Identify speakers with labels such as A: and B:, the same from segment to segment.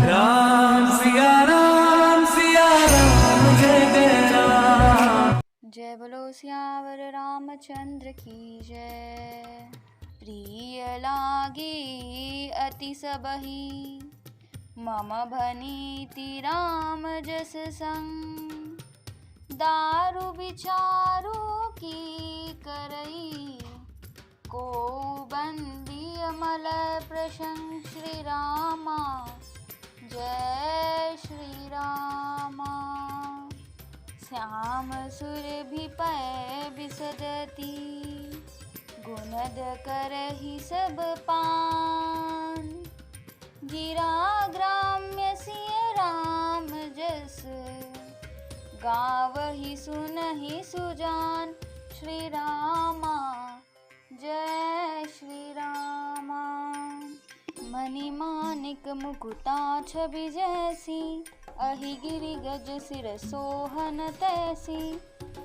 A: राम सिया राम जय जय राम।
B: जय बोलो सियावर रामचंद्र की जय। प्रिय लागी अति सबही, मम भनीति राम जस संग। दारु विचारु की करई, को बंदी अमल प्रसंग। श्री रामा जय श्री रामा। श्याम सुरभिपै बिसदति, गुणद करहि सब पान। गिरा ग्राम्य सिय राम जस, गावहि सुनहि सुजान। श्री रामा जय श्री रामा। मणि मानिक मुकुटा छवि जैसी, अहि गिरि गज सिर सोहन तैसी।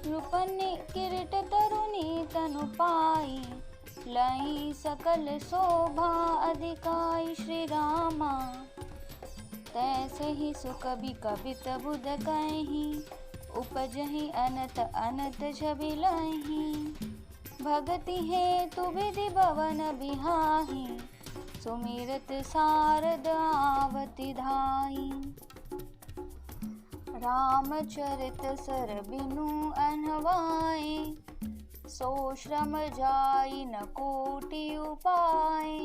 B: रूपनि किरीट तरुणी तनु पाई, लई सकल शोभा अधिकाई। श्री रामा तैसे ही सुकवि कवित बुध कहि, उपजहि अनत अनत छवि लहि। भगति हेतु विधि भवन बिहाहि, सुमिरत सारद आवति धाई। रामचरित सर बिनु अनवाए, सो श्रम जाई न कोटि उपाय।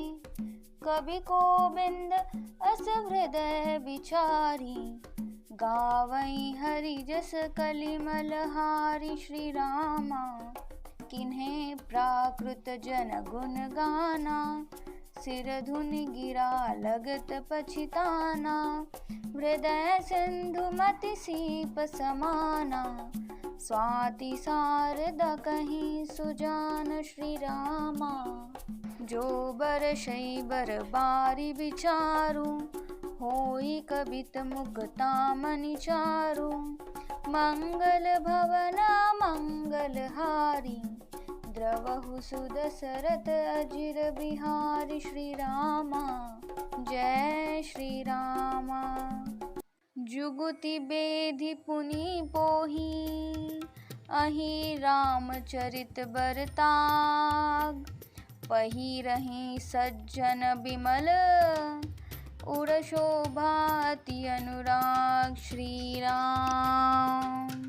B: कवि गोबिंद अस हृदय विचारी, गावई हरि जस कलिमल हारी। श्री रामा किन्हें प्राकृत जन गुण गाना, सिर धुनि गिरा लगत पछिताना। हृदय सिंधु मति सीप समाना, स्वाति शारदा कहीं सुजान। श्री रामा जो बरसई बर बारी विचारू, होई कवित मुक्ता मनि चारू। मंगल भवना मंगल हारी, द्रवहु सुदशरथ अजिर बिहारी। श्री रामा जय श्री रामा। जुगुति बेधि पुनि पोही, अहि रामचरित बरताग। पहिरहि सज्जन बिमल, उड़ शोभा अति अनुराग। श्री राम।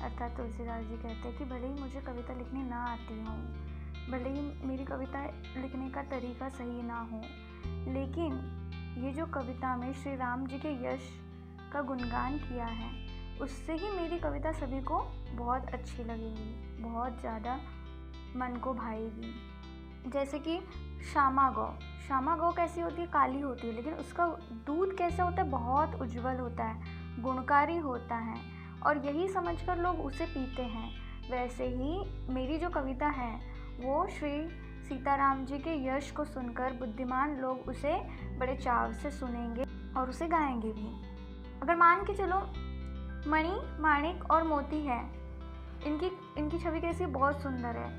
C: अर्थात तुलसीदास जी कहते हैं कि भले ही मुझे कविता लिखनी ना आती हो, भले ही मेरी कविता लिखने का तरीका सही ना हो, लेकिन ये जो कविता में श्री राम जी के यश का गुणगान किया है, उससे ही मेरी कविता सभी को बहुत अच्छी लगेगी, बहुत ज़्यादा मन को भाएगी। जैसे कि श्यामा गौ कैसी होती है? काली होती है, लेकिन उसका दूध कैसा होता है? बहुत उज्जवल होता है, गुणकारी होता है, और यही समझकर लोग उसे पीते हैं। वैसे ही मेरी जो कविता है वो श्री सीताराम जी के यश को सुनकर बुद्धिमान लोग उसे बड़े चाव से सुनेंगे और उसे गाएंगे भी। अगर मान के चलो मणि, माणिक और मोती है, इनकी छवि कैसी बहुत सुंदर है,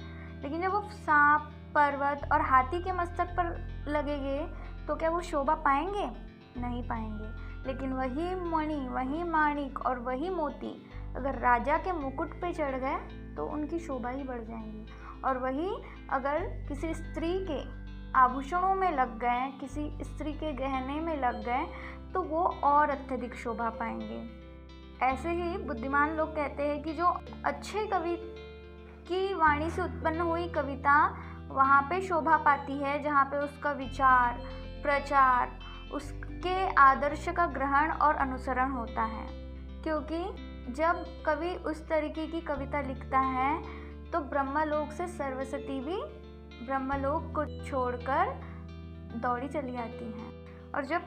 C: लेकिन जब वो सांप, पर्वत और हाथी के मस्तक पर लगेंगे तो क्या वो शोभा पाएंगे? नहीं पाएंगे। लेकिन वही मणि, वही माणिक और वही मोती अगर राजा के मुकुट पे चढ़ गए तो उनकी शोभा ही बढ़ जाएंगी। और वही अगर किसी स्त्री के आभूषणों में लग गए, किसी स्त्री के गहने में लग गए, तो वो और अत्यधिक शोभा पाएंगे। ऐसे ही बुद्धिमान लोग कहते हैं कि जो अच्छे कवि की वाणी से उत्पन्न हुई कविता वहाँ पे शोभा पाती है जहाँ पे उसका विचार, प्रचार, उसके आदर्श का ग्रहण और अनुसरण होता है। क्योंकि जब कवि उस तरीके की कविता लिखता है तो ब्रह्मलोक से सरस्वती भी ब्रह्मलोक को छोड़कर दौड़ी चली आती हैं। और जब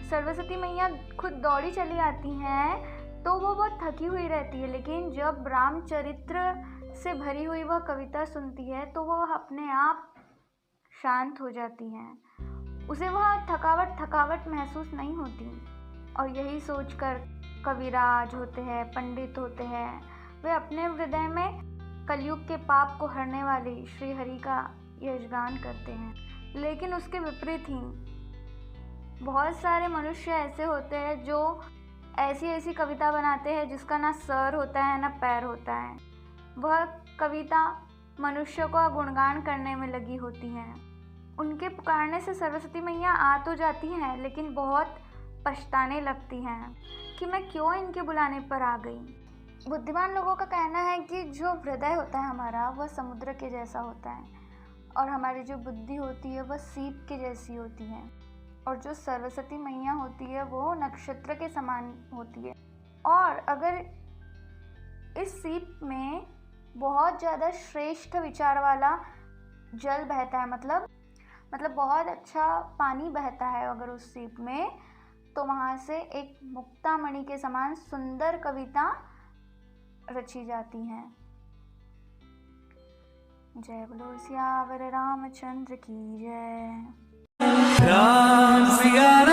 C: सरस्वती मैया खुद दौड़ी चली आती हैं तो वो बहुत थकी हुई रहती है, लेकिन जब रामचरित्र से भरी हुई वह कविता सुनती है तो वह अपने आप शांत हो जाती हैं, उसे वह थकावट महसूस नहीं होती। और यही सोचकर कविराज होते हैं, पंडित होते हैं, वे अपने हृदय में कलयुग के पाप को हरने वाली श्री हरि का यशगान करते हैं। लेकिन उसके विपरीत ही बहुत सारे मनुष्य ऐसे होते हैं जो ऐसी ऐसी कविता बनाते हैं जिसका ना सर होता है ना पैर होता है। वह कविता मनुष्य को गुणगान करने में लगी होती है। उनके पुकारने से सरस्वती मैया आ तो जाती हैं, लेकिन बहुत पछताने लगती हैं कि मैं क्यों इनके बुलाने पर आ गई। बुद्धिमान लोगों का कहना है कि जो हृदय होता है हमारा, वह समुद्र के जैसा होता है, और हमारी जो बुद्धि होती है वह सीप के जैसी होती है, और जो सरस्वती मैया होती है वो नक्षत्र के समान होती है। और अगर इस सीप में बहुत ज़्यादा श्रेष्ठ विचार वाला जल बहता है, मतलब बहुत अच्छा पानी बहता है अगर उस सीप में, तो वहाँ से एक मुक्तामणि के समान सुंदर कविता रची जाती हैं। जय बोलो सियावर रामचंद्र की जय।
A: राम सिया